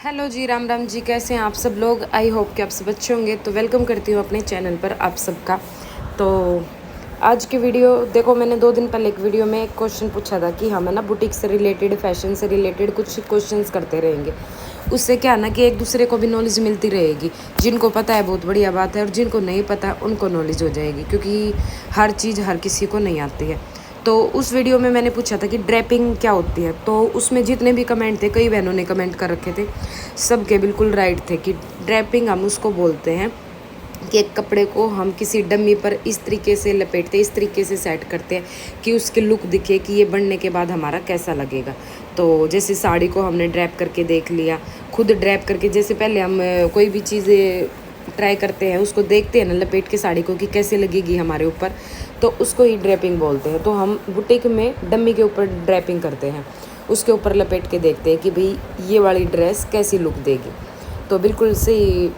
Hello जी, राम राम जी। कैसे हैं आप सब लोग? आई होप कि आप सब अच्छे होंगे। तो वेलकम करती हूँ अपने चैनल पर आप सबका। तो आज की वीडियो देखो, मैंने 2 दिन पहले एक वीडियो में एक क्वेश्चन पूछा था कि हम है ना बुटीक से रिलेटेड, फैशन से रिलेटेड कुछ क्वेश्चंस करते रहेंगे। उससे क्या है ना कि एक दूसरे को भी नॉलेज मिलती रहेगी। जिनको पता है बहुत बढ़िया बात है, और जिनको नहीं पता उनको नॉलेज हो जाएगी, क्योंकि हर चीज़ हर किसी को नहीं आती है। तो उस वीडियो में मैंने पूछा था कि ड्रैपिंग क्या होती है। तो उसमें जितने भी कमेंट थे, कई बहनों ने कमेंट कर रखे थे, सबके बिल्कुल राइट थे कि ड्रैपिंग हम उसको बोलते हैं कि एक कपड़े को हम किसी डमी पर इस तरीके से लपेटते, इस तरीके से सेट करते हैं कि उसकी लुक दिखे कि ये बनने के बाद हमारा कैसा लगेगा। तो जैसे साड़ी को हमने ड्रैप करके देख लिया, खुद ड्रैप करके, जैसे पहले हम कोई भी चीज़ें ट्राई करते हैं, उसको देखते हैं ना लपेट के साड़ी को कि कैसे लगेगी हमारे ऊपर, तो उसको ही ड्रैपिंग बोलते हैं। तो हम बुटीक में डमी के ऊपर ड्रैपिंग करते हैं, उसके ऊपर लपेट के देखते हैं कि भाई ये वाली ड्रेस कैसी लुक देगी। तो बिल्कुल सही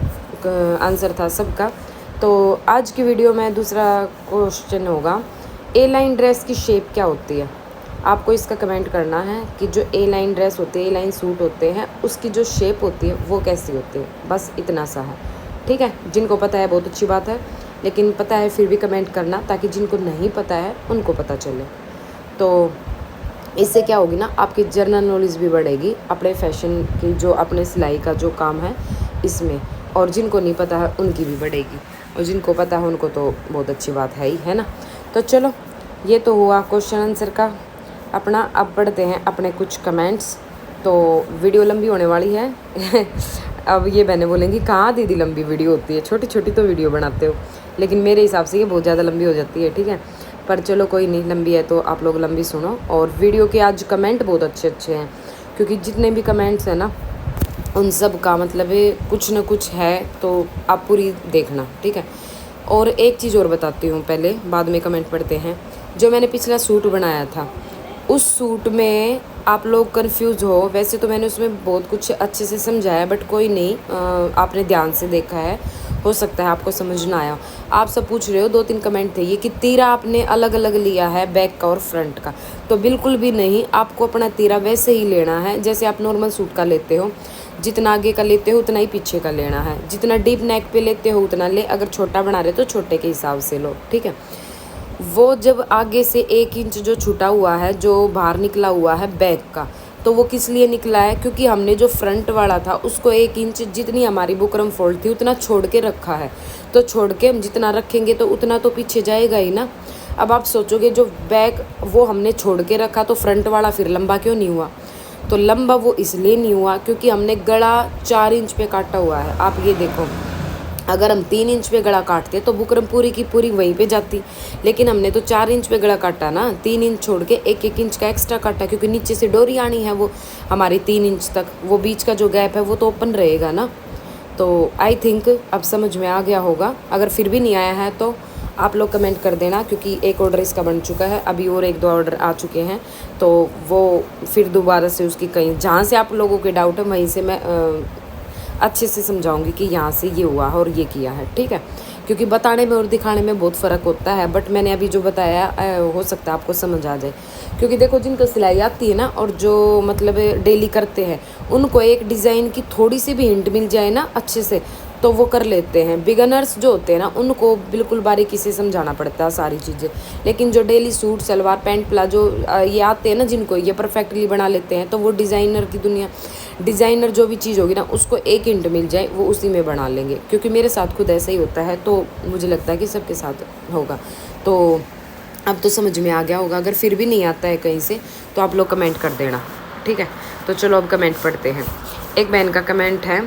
आंसर था सबका। तो आज की वीडियो में दूसरा क्वेश्चन होगा, ए लाइन ड्रेस की शेप क्या होती है। आपको इसका कमेंट करना है कि जो ए लाइन ड्रेस होती है, ए लाइन सूट होते हैं, उसकी जो शेप होती है वो कैसी होती है। बस इतना सा है, ठीक है। जिनको पता है बहुत अच्छी बात है, लेकिन पता है फिर भी कमेंट करना, ताकि जिनको नहीं पता है उनको पता चले। तो इससे क्या होगी ना, आपकी जनरल नॉलेज भी बढ़ेगी अपने फैशन की, जो अपने सिलाई का जो काम है इसमें, और जिनको नहीं पता है उनकी भी बढ़ेगी, और जिनको पता है उनको तो बहुत अच्छी बात है ना। तो चलो, ये तो हुआ क्वेश्चन आंसर का अपना। अब बढ़ते हैं अपने कुछ कमेंट्स। तो वीडियो लंबी होने वाली है अब ये बहनें बोलेंगी कहाँ दीदी लंबी वीडियो होती है, छोटी छोटी तो वीडियो बनाते हो, लेकिन मेरे हिसाब से ये बहुत ज़्यादा लंबी हो जाती है, ठीक है। पर चलो कोई नहीं, लंबी है तो आप लोग लंबी सुनो। और वीडियो के आज कमेंट बहुत अच्छे अच्छे हैं, क्योंकि जितने भी कमेंट्स हैं ना, उन सब का मतलब है कुछ ना कुछ है, तो आप पूरी देखना, ठीक है। और एक चीज़ और बताती हूँ पहले, बाद में कमेंट पढ़ते हैं। जो मैंने पिछला सूट बनाया था, उस सूट में आप लोग कंफ्यूज हो, वैसे तो मैंने उसमें बहुत कुछ अच्छे से समझाया, बट कोई नहीं, आपने ध्यान से देखा है, हो सकता है आपको समझ ना आया। आप सब पूछ रहे हो, 2-3 कमेंट थे ये कि तीरा आपने अलग अलग लिया है बैक का और फ्रंट का। तो बिल्कुल भी नहीं, आपको अपना तीरा वैसे ही लेना है जैसे आप नॉर्मल सूट का लेते हो। जितना आगे का लेते हो उतना ही पीछे का लेना है, जितना डीप नेक पे लेते हो उतना ले, अगर छोटा बना रहे तो छोटे के हिसाब से लो, ठीक है। वो जब आगे से 1 इंच जो छूटा हुआ है, जो बाहर निकला हुआ है बैक का, तो वो किस लिए निकला है, क्योंकि हमने जो फ्रंट वाला था उसको 1 इंच, जितनी हमारी बुकरम फोल्ड थी उतना छोड़ के रखा है। तो छोड़ के हम जितना रखेंगे तो उतना तो पीछे जाएगा ही ना। अब आप सोचोगे जो बैक वो हमने छोड़ के रखा, तो फ्रंट वाला फिर लंबा क्यों नहीं हुआ। तो लंबा वो इसलिए नहीं हुआ क्योंकि हमने गला 4 इंच पे काटा हुआ है। आप ये देखो, अगर हम 3 इंच पे गला काटते तो बुकरम पूरी की पूरी वहीं पे जाती, लेकिन हमने तो 4 इंच पे गला काटा ना, 3 इंच छोड़ के 1-1 इंच का एक्स्ट्रा काटा, क्योंकि नीचे से डोरी आनी है वो हमारी 3 इंच तक, वो बीच का जो गैप है वो तो ओपन रहेगा ना। तो आई थिंक अब समझ में आ गया होगा। अगर फिर भी नहीं आया है तो आप लोग कमेंट कर देना, क्योंकि एक ऑर्डर इसका बन चुका है, अभी और 1-2 ऑर्डर आ चुके हैं, तो वो फिर दोबारा से उसकी कहीं जहाँ से आप लोगों के डाउट है वहीं से मैं अच्छे से समझाऊंगी कि यहाँ से ये हुआ है और ये किया है, ठीक है। क्योंकि बताने में और दिखाने में बहुत फ़र्क होता है, बट मैंने अभी जो बताया हो सकता है आपको समझ आ जाए। क्योंकि देखो, जिनको सिलाई आती है ना और जो मतलब डेली करते हैं, उनको एक डिज़ाइन की थोड़ी सी भी हिंट मिल जाए ना अच्छे से, तो वो कर लेते हैं। बिगनर्स जो होते हैं ना, उनको बिल्कुल बारीकी से समझाना पड़ता है सारी चीज़ें। लेकिन जो daily suit, salwar, pant, palazzo ये आते हैं ना, जिनको ये परफेक्टली बना लेते हैं, तो वो डिज़ाइनर की दुनिया, डिज़ाइनर जो भी चीज़ होगी ना, उसको एक हिंट मिल जाए वो उसी में बना लेंगे। क्योंकि मेरे साथ खुद ऐसा ही होता है, तो मुझे लगता है कि सबके साथ होगा। तो अब तो समझ में आ गया होगा। अगर फिर भी नहीं आता है कहीं से तो आप लोग कमेंट कर देना, ठीक है। तो चलो अब कमेंट पढ़ते हैं। एक बहन का कमेंट है,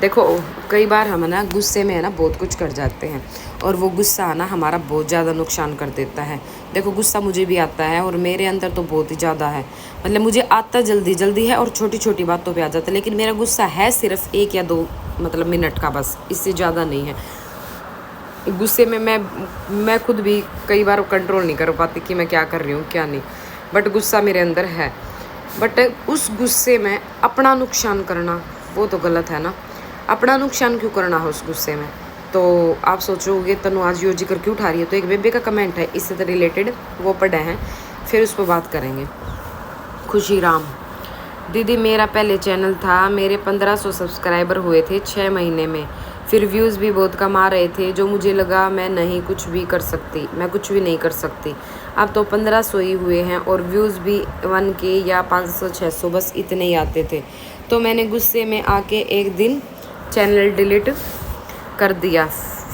देखो कई बार हम ना गुस्से में है ना बहुत कुछ कर जाते हैं, और वो गुस्सा है ना हमारा बहुत ज़्यादा नुकसान कर देता है। देखो, गुस्सा मुझे भी आता है, और मेरे अंदर तो बहुत ही ज़्यादा है, मतलब मुझे आता जल्दी जल्दी है और छोटी छोटी बातों पे आ जाता है। लेकिन मेरा गुस्सा है सिर्फ 1 या 2 मतलब मिनट का, बस, इससे ज़्यादा नहीं है। गुस्से में मैं खुद भी कई बार कंट्रोल नहीं कर पाती कि मैं क्या कर रही हूँ क्या नहीं, बट गुस्सा मेरे अंदर है। बट उस गुस्से में अपना नुकसान करना वो तो गलत है ना। अपना नुकसान क्यों करना है उस गुस्से में। तो आप सोचोगे तनु आज यो जिक्र क्यों उठा रही है, तो एक बेबे का कमेंट है इससे रिलेटेड, वो पढ़े हैं, फिर उस पर बात करेंगे। खुशी राम, दीदी मेरा पहले चैनल था, मेरे 1500 सब्सक्राइबर हुए थे 6 महीने में, फिर व्यूज़ भी बहुत कम आ रहे थे, जो मुझे लगा मैं कुछ भी नहीं कर सकती। अब तो 1500 ही हुए हैं और व्यूज़ भी 1K या 500 600 बस इतने ही आते थे। तो मैंने गुस्से में आके एक दिन चैनल डिलीट कर दिया,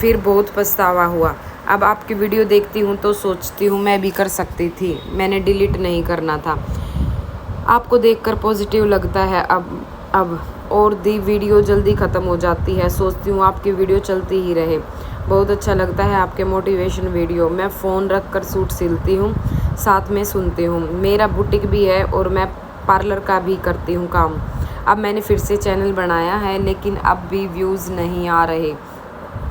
फिर बहुत पछतावा हुआ। अब आपकी वीडियो देखती हूँ तो सोचती हूँ मैं भी कर सकती थी, मैंने डिलीट नहीं करना था। आपको देखकर पॉजिटिव लगता है अब और दी वीडियो जल्दी ख़त्म हो जाती है, सोचती हूँ आपकी वीडियो चलती ही रहे। बहुत अच्छा लगता है आपके मोटिवेशन वीडियो। मैं फ़ोन रख कर सूट सिलती हूँ, साथ में सुनती हूँ। मेरा बुटीक भी है और मैं पार्लर का भी करती हूँ काम। अब मैंने फिर से चैनल बनाया है, लेकिन अब भी व्यूज़ नहीं आ रहे।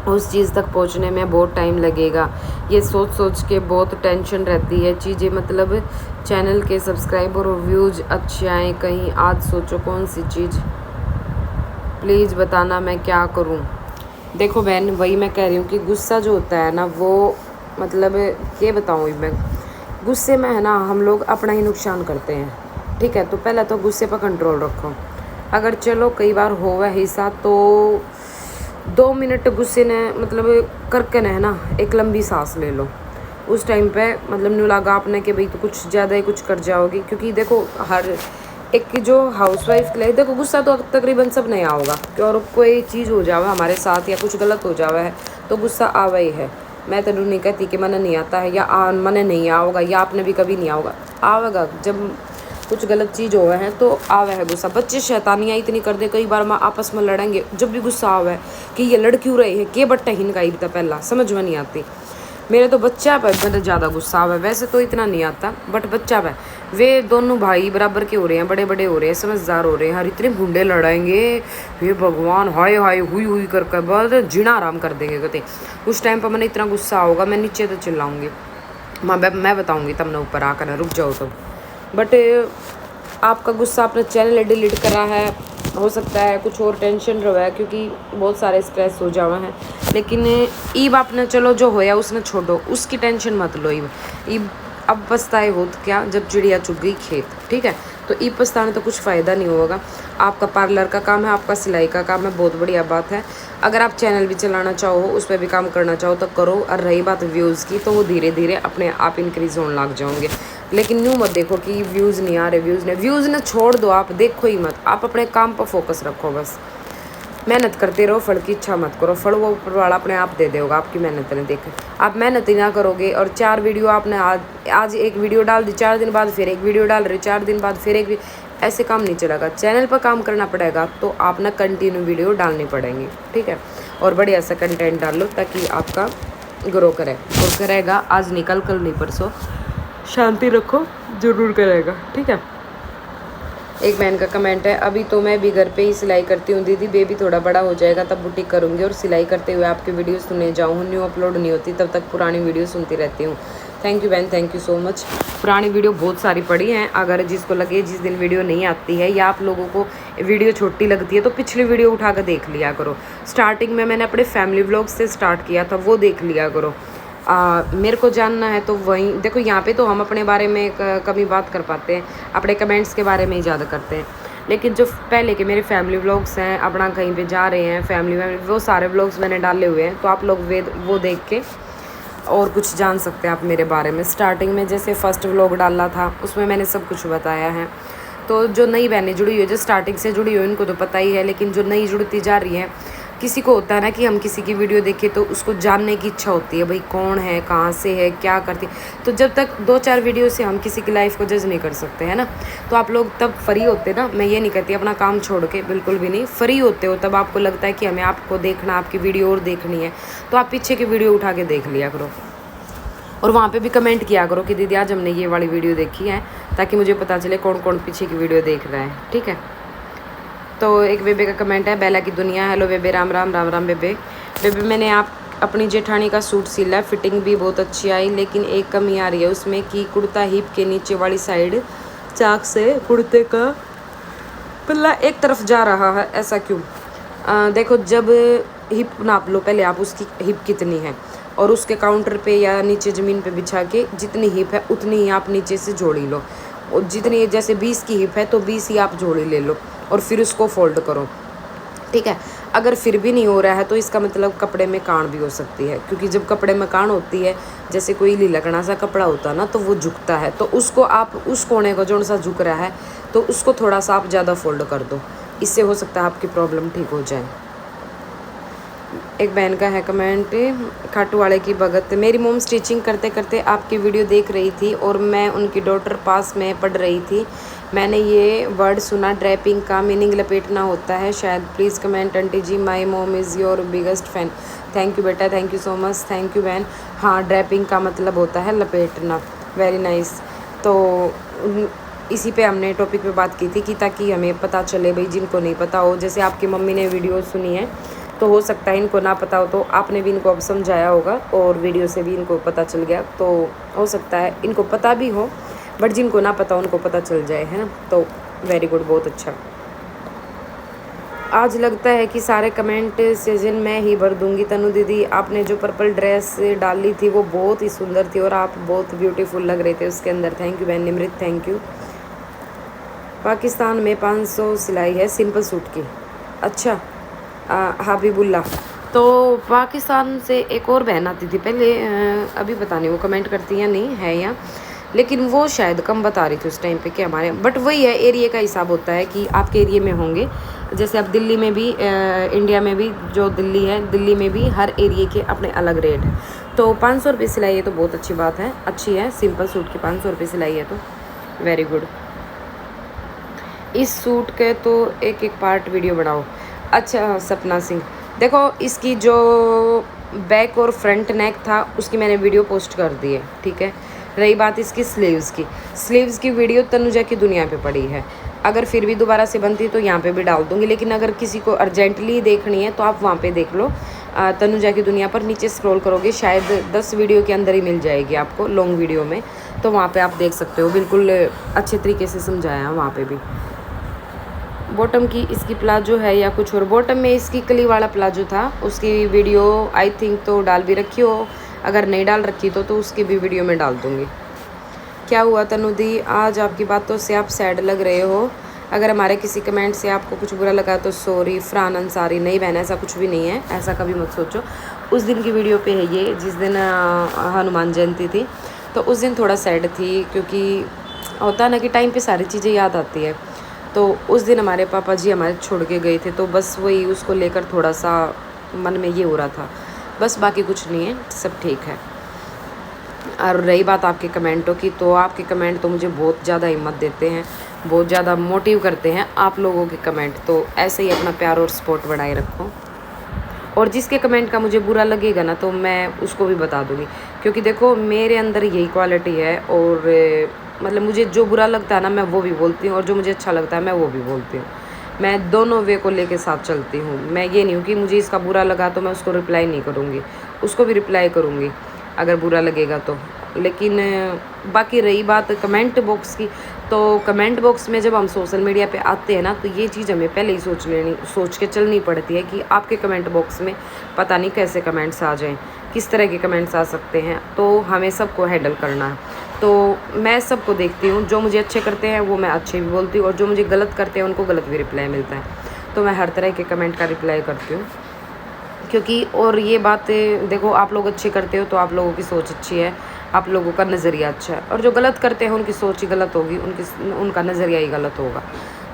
उस चीज़ तक पहुंचने में बहुत टाइम लगेगा। ये सोच सोच के बहुत टेंशन रहती है चीज़ें, मतलब चैनल के सब्सक्राइबर और व्यूज़ अच्छे आए कहीं। आज सोचो कौन सी चीज़, प्लीज़ बताना मैं क्या करूं। देखो बहन, वही मैं कह रही हूँ कि गुस्सा जो होता है ना, वो मतलब ये बताऊँ मैं, गुस्से में है ना हम लोग अपना ही नुकसान करते हैं। ठीक है, तो पहले तो गुस्से पर कंट्रोल रखो। अगर चलो कई बार होगा हिस्सा तो 2 मिनट गुस्से ने मतलब करके न है ना एक लंबी सांस ले लो। उस टाइम पे मतलब न्यू लगा आपने कि भाई तो कुछ ज़्यादा ही कुछ कर जाओगी, क्योंकि देखो हर एक जो हाउसवाइफ के लिए देखो गुस्सा तो तकरीबन सब नहीं आओगा कि और कोई चीज़ हो जावे हमारे साथ या कुछ गलत हो जावा है तो गुस्सा आवा ही है। मैं तो नहीं कहती कि मन नहीं आता है या मन नहीं आओगा या आपने भी कभी नहीं आओगा, आवेगा जब कुछ गलत चीज़ हुआ है तो आवा है गुस्सा। बच्चे शैतानियाँ इतनी कर दे, कई बार माँ आपस में लड़ेंगे जब भी गुस्सा आवा है कि ये लड़ क्यों रहे हैं, के बट्टा हिनका ही पहला समझ में नहीं आती। मेरे तो बच्चा पर मतलब ज़्यादा गुस्सा आवा है, वैसे तो इतना नहीं आता बट बच्चा पर वे दोनों भाई बराबर के हो रहे हैं, बड़े बड़े हो रहे हैं, समझदार हो रहे हैं, हर इतने गुंडे लड़ाएंगे ये भगवान, हाय हाय हुई हुई करके बहुत जीना आराम कर देंगे कहते। उस टाइम पर मैंने इतना गुस्सा होगा मैं नीचे तो चिल्लाऊंगी, मैं बताऊंगी तब ना ऊपर आकर ना रुक जाओ तो। बट आपका गुस्सा आपने चैनल डिलीट करा है, हो सकता है कुछ और टेंशन रहा है क्योंकि बहुत सारे स्ट्रेस हो जावा है, लेकिन ईब आपने चलो जो होया उसने छोड़ो, उसकी टेंशन मत लो। ईब अब पछताए हो तो क्या, जब चिड़िया चुग गई खेत। ठीक है, तो ईब पछताने तो कुछ फ़ायदा नहीं होगा। आपका पार्लर का काम है, आपका सिलाई का काम है, बहुत बढ़िया बात है। अगर आप चैनल भी चलाना चाहो, उस पर भी काम करना चाहो तो करो। और रही बात व्यूज़ की, तो वो धीरे धीरे अपने आप इंक्रीज़ होने लग जाओगे। लेकिन यूँ मत देखो कि व्यूज़ नहीं आ रहे, व्यूज़ ने छोड़ दो, आप देखो ही मत, आप अपने काम पर फोकस रखो बस। मेहनत करते रहो, फल की इच्छा मत करो, फल वो ऊपर वाला अपने आप दे देगा आपकी मेहनत ने। देख आप मेहनत ही ना करोगे और 4 वीडियो आपने आज एक वीडियो डाल दी, 4 दिन बाद फिर एक वीडियो डाल रहे, 4 दिन बाद फिर एक, ऐसे काम नहीं चलेगा। चैनल पर काम करना पड़ेगा तो आप ना कंटिन्यू वीडियो डालनी पड़ेंगी। ठीक है, और बढ़िया सा कंटेंट डाल लो ताकि आपका ग्रो करे और करेगा। आज निकल कल नहीं परसों, शांति रखो, ज़रूर करेगा। ठीक है, एक बहन का कमेंट है, अभी तो मैं भी घर पे ही सिलाई करती हूँ दीदी, बेबी थोड़ा बड़ा हो जाएगा तब बुटीक करूँगी और सिलाई करते हुए आपकी वीडियो सुनने जाऊँ। न्यू अपलोड नहीं होती तब तक पुरानी वीडियो सुनती रहती हूँ। थैंक यू बहन, थैंक यू सो मच। पुरानी वीडियो बहुत सारी पड़ी हैं, अगर जिसको लगे जिस दिन वीडियो नहीं आती है या आप लोगों को वीडियो छोटी लगती है तो पिछली वीडियो उठा कर देख लिया करो। स्टार्टिंग में मैंने अपने फैमिली व्लॉग से स्टार्ट किया था, वो देख लिया करो। मेरे को जानना है तो वहीं देखो, यहाँ पे तो हम अपने बारे में कमी बात कर पाते हैं, अपने कमेंट्स के बारे में ही ज़्यादा करते हैं। लेकिन जो पहले के मेरे फैमिली व्लॉग्स हैं, अपना कहीं पे जा रहे हैं फैमिली में, वो सारे व्लॉग्स मैंने डाले हुए हैं, तो आप लोग वो देख के और कुछ जान सकते हैं आप मेरे बारे में। स्टार्टिंग में जैसे फर्स्ट व्लॉग डाला था उसमें मैंने सब कुछ बताया है। तो जो नई बहनें जुड़ी हुई है, जो स्टार्टिंग से जुड़ी हुई उनको तो पता ही है, लेकिन जो नई जुड़ती जा रही हैं, किसी को होता है ना कि हम किसी की वीडियो देखें तो उसको जानने की इच्छा होती है, भाई कौन है, कहाँ से है, क्या करती है। तो जब तक 2-4 वीडियो से हम किसी की लाइफ को जज नहीं कर सकते हैं ना, तो आप लोग तब फ्री होते ना, मैं ये नहीं कहती अपना काम छोड़ के, बिल्कुल भी नहीं, फ्री होते हो तब आपको लगता है कि हमें आपको देखना, आपकी वीडियो और देखनी है, तो आप पीछे की वीडियो उठा के देख लिया करो और वहाँ पे भी कमेंट किया करो कि दीदी आज हमने ये वाली वीडियो देखी है, ताकि मुझे पता चले कौन कौन पीछे की वीडियो देख रहा है। ठीक है, तो एक बेबे का कमेंट है, बेला की दुनिया, हेलो बेबे, राम राम राम राम बेबे। बेबे मैंने अपनी जेठानी का सूट सिला है, फिटिंग भी बहुत अच्छी आई, लेकिन एक कमी आ रही है उसमें कि कुर्ता हिप के नीचे वाली साइड चाक से कुर्ते का पल्ला एक तरफ जा रहा है, ऐसा क्यों? देखो, जब हिप नाप लो पहले आप, उसकी हिप कितनी है और उसके काउंटर पे या नीचे ज़मीन पे बिछा के जितनी हिप है उतनी ही आप नीचे से जोड़ी लो। और जितनी जैसे 20 की हिप है तो 20 ही आप जोड़ी ले लो और फिर उसको फोल्ड करो, ठीक है। अगर फिर भी नहीं हो रहा है तो इसका मतलब कपड़े में कान भी हो सकती है, क्योंकि जब कपड़े में कान होती है, जैसे कोई लीलकड़ा सा कपड़ा होता है ना, तो वो झुकता है, तो उसको आप उस कोने को जो सा झुक रहा है तो उसको थोड़ा सा आप ज़्यादा फोल्ड कर दो, इससे हो सकता है आपकी प्रॉब्लम ठीक हो जाए। एक बहन का है कमेंट, खाटू वाले की भगत, मेरी मोम स्टिचिंग करते करते आपकी वीडियो देख रही थी और मैं उनकी डॉटर पास में पढ़ रही थी, मैंने ये वर्ड सुना ड्रैपिंग का मीनिंग लपेटना होता है शायद, please comment aunty ji, my mom is your biggest fan. Thank you बेटा, thank you so much, thank you बहन। हाँ, ड्रैपिंग का मतलब होता है लपेटना, वेरी नाइस। तो इसी पे हमने टॉपिक पे बात की थी कि ताकि हमें पता चले भाई, जिनको नहीं पता हो, जैसे आपकी मम्मी ने वीडियो सुनी है तो हो सकता है इनको ना पता हो, तो आपने भी इनको अब समझाया होगा और वीडियो से भी इनको पता चल गया, तो हो सकता है इनको पता भी हो, बट जिनको ना पता उनको पता चल जाए, है ना। तो वेरी गुड, बहुत अच्छा। आज लगता है कि सारे कमेंट सीजन में ही भर दूंगी। तनु दीदी, आपने जो पर्पल ड्रेस डाली थी वो बहुत ही सुंदर थी और आप बहुत ब्यूटीफुल लग रहे थे उसके अंदर। थैंक यू बहन निमृत, थैंक यू। पाकिस्तान में 500 सिलाई है सिंपल सूट की। अच्छा, हबीबुल्ला, तो पाकिस्तान से एक और बहन आती थी पहले, अभी पता नहीं वो कमेंट करती है नहीं है या, लेकिन वो शायद कम बता रही थी उस टाइम पे कि हमारे, बट वही है, एरिया का हिसाब होता है कि आपके एरिया में होंगे। जैसे अब दिल्ली में भी, इंडिया में भी, जो दिल्ली है, दिल्ली में भी हर एरिया के अपने अलग रेट है। तो 500 रुपये सिलाई है तो बहुत अच्छी बात है, अच्छी है, सिंपल सूट की 500 रुपये सिलाई है तो वेरी गुड। इस सूट के तो एक एक पार्ट वीडियो बनाओ। अच्छा सपना सिंह, देखो इसकी जो बैक और फ्रंट नेक था उसकी मैंने वीडियो पोस्ट कर दी है, ठीक है। रही बात इसकी स्लीव्स की वीडियो तनुजा की दुनिया पे पड़ी है, अगर फिर भी दोबारा से बनती तो यहाँ पे भी डाल दूँगी, लेकिन अगर किसी को अर्जेंटली देखनी है तो आप वहाँ पे देख लो, तनुजा की दुनिया पर नीचे स्क्रॉल करोगे, शायद 10 वीडियो के अंदर ही मिल जाएगी आपको, लॉन्ग वीडियो में, तो वहाँ पर आप देख सकते हो, बिल्कुल अच्छे तरीके से समझाया है वहाँ पर भी। बॉटम की इसकी प्लाजो है या कुछ और, बॉटम में इसकी कली वाला प्लाजो था, उसकी वीडियो आई थिंक तो डाल भी रखी हो, अगर नहीं डाल रखी तो उसकी भी वीडियो में डाल दूँगी। क्या हुआ तनु दी, आज आपकी बातों से आप सैड लग रहे हो, अगर हमारे किसी कमेंट से आपको कुछ बुरा लगा तो सॉरी। फरहान अंसारी, नहीं बहन ऐसा कुछ भी नहीं है, ऐसा कभी मत सोचो। उस दिन की वीडियो पे है ये, जिस दिन हनुमान जयंती थी, तो उस दिन थोड़ा सैड थी, क्योंकि होता है ना कि टाइम पे सारी चीज़ें याद आती है, तो उस दिन हमारे पापा जी हमारे छोड़ के गए थे, तो बस वही उसको लेकर थोड़ा सा मन में ये हो रहा था, बस बाकी कुछ नहीं है, सब ठीक है। और रही बात आपके कमेंटों की, तो आपके कमेंट तो मुझे बहुत ज़्यादा हिम्मत देते हैं, बहुत ज़्यादा मोटिव करते हैं आप लोगों के कमेंट, तो ऐसे ही अपना प्यार और सपोर्ट बनाए रखो। और जिसके कमेंट का मुझे बुरा लगेगा ना तो मैं उसको भी बता दूँगी, क्योंकि देखो मेरे अंदर यही क्वालिटी है, और मतलब मुझे जो बुरा लगता है ना मैं वो भी बोलती हूँ, और जो मुझे अच्छा लगता है मैं वो भी बोलती हूँ, मैं दोनों वे को लेके साथ चलती हूँ। मैं ये नहीं हूँ कि मुझे इसका बुरा लगा तो मैं उसको रिप्लाई नहीं करूँगी, उसको भी रिप्लाई करूँगी अगर बुरा लगेगा तो। लेकिन बाकी रही बात कमेंट बॉक्स की, तो कमेंट बॉक्स में जब हम सोशल मीडिया पे आते हैं ना, तो ये चीज़ हमें पहले ही सोच के चलनी पड़ती है कि आपके कमेंट बॉक्स में पता नहीं कैसे कमेंट्स आ जाएं, किस तरह के कमेंट्स आ सकते हैं, तो हमें सबको हैंडल करना है। तो मैं सबको देखती हूँ, जो मुझे अच्छे करते हैं वो मैं अच्छे भी बोलती हूँ, और जो मुझे गलत करते हैं उनको गलत भी रिप्लाई मिलता है, तो मैं हर तरह के कमेंट का रिप्लाई करती हूँ। क्योंकि और ये बात देखो, आप लोग अच्छे करते हो तो आप लोगों की सोच अच्छी है, आप लोगों का नज़रिया अच्छा है, और जो गलत करते हैं उनकी सोच ही गलत होगी, उनका नज़रिया ही गलत होगा।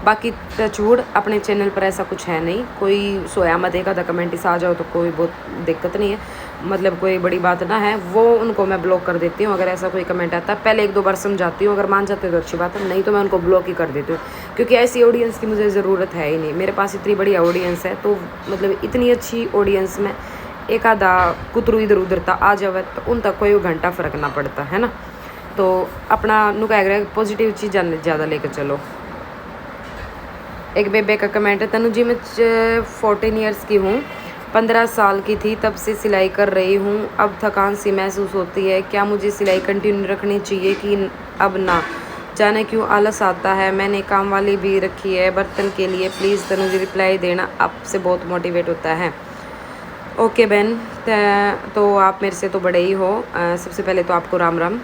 बाकी टचवुड अपने चैनल पर ऐसा कुछ है नहीं, कोई सोया मत एक आधा कमेंट इस आ जाओ तो कोई बहुत दिक्कत नहीं है, मतलब कोई बड़ी बात ना है, वो उनको मैं ब्लॉक कर देती हूँ। अगर ऐसा कोई कमेंट आता है पहले 1-2 बार समझाती हूँ, अगर मान जाते तो अच्छी बात है, नहीं तो मैं उनको ब्लॉक ही कर देती हूँ, क्योंकि ऐसी ऑडियंस की मुझे ज़रूरत है ही नहीं, मेरे पास इतनी बड़ी ऑडियंस है, तो मतलब इतनी अच्छी ऑडियंस में एक आधा कुतरू इधर उधर तक आ जावे तो उन तक कोई घंटा फ़र्क ना पड़ता है ना। तो अपना नुका पॉजिटिव चीज़ ज़्यादा लेकर चलो। एक बेबे का कमेंट है, तनु जी मैं 14 ईयर्स की हूँ, 15 साल की थी तब से सिलाई कर रही हूँ, अब थकान सी महसूस होती है, क्या मुझे सिलाई कंटिन्यू रखनी चाहिए कि अब ना, जाने क्यों आलस आता है, मैंने काम वाली भी रखी है बर्तन के लिए, प्लीज़ तनु जी रिप्लाई देना, आपसे बहुत मोटिवेट होता है। ओके बहन, तो आप मेरे से तो बड़े ही हो, सबसे पहले तो आपको राम राम।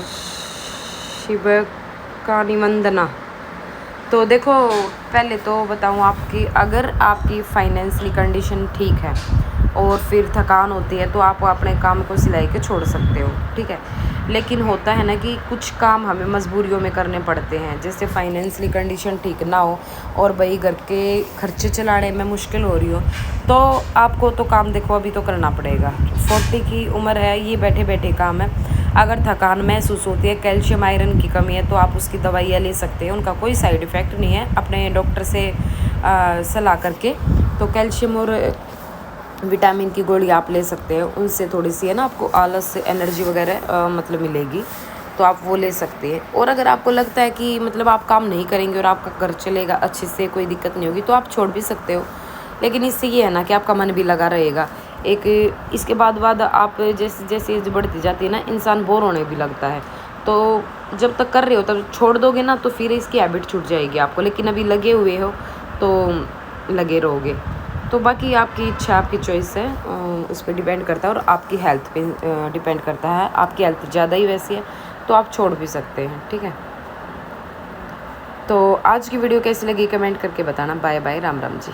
शिव कहानी वंदना। तो देखो पहले तो बताऊँ आपकी, अगर आपकी फाइनेंशियली कंडीशन ठीक है और फिर थकान होती है तो आप अपने काम को सिलाई के छोड़ सकते हो, ठीक है। लेकिन होता है ना कि कुछ काम हमें मजबूरियों में करने पड़ते हैं, जैसे फाइनेंशियली कंडीशन ठीक ना हो और भाई घर के खर्चे चलाने में मुश्किल हो रही हो, तो आपको तो काम देखो अभी तो करना पड़ेगा। 40 की उम्र है, ये बैठे बैठे काम है। अगर थकान महसूस होती है, कैल्शियम आयरन की कमी है, तो आप उसकी दवाइयाँ ले सकते हैं, उनका कोई साइड इफ़ेक्ट नहीं है, अपने डॉक्टर से सलाह करके। तो कैल्शियम और विटामिन की गोली आप ले सकते हैं, उनसे थोड़ी सी है ना आपको आलस एनर्जी वगैरह मतलब मिलेगी, तो आप वो ले सकते हैं। और अगर आपको लगता है कि मतलब आप काम नहीं करेंगे और आपका घर चलेगा अच्छे से, कोई दिक्कत नहीं होगी, तो आप छोड़ भी सकते हो। लेकिन इससे ये है ना कि आपका मन भी लगा रहेगा। एक इसके बाद आप जैसे जैसे एज बढ़ती जाती है ना, इंसान बोर होने भी लगता है। तो जब तक कर रहे हो तब छोड़ दोगे ना, तो फिर इसकी हैबिट छूट जाएगी आपको। लेकिन अभी लगे हुए हो तो लगे रहोगे। तो बाकी आपकी इच्छा, आपकी चॉइस है, उस पर डिपेंड करता है, और आपकी हेल्थ पे डिपेंड करता है। आपकी हेल्थ ज़्यादा ही वैसी है तो आप छोड़ भी सकते हैं, ठीक है। तो आज की वीडियो कैसी लगी कमेंट करके बताना। Bye bye, Ram Ram ji.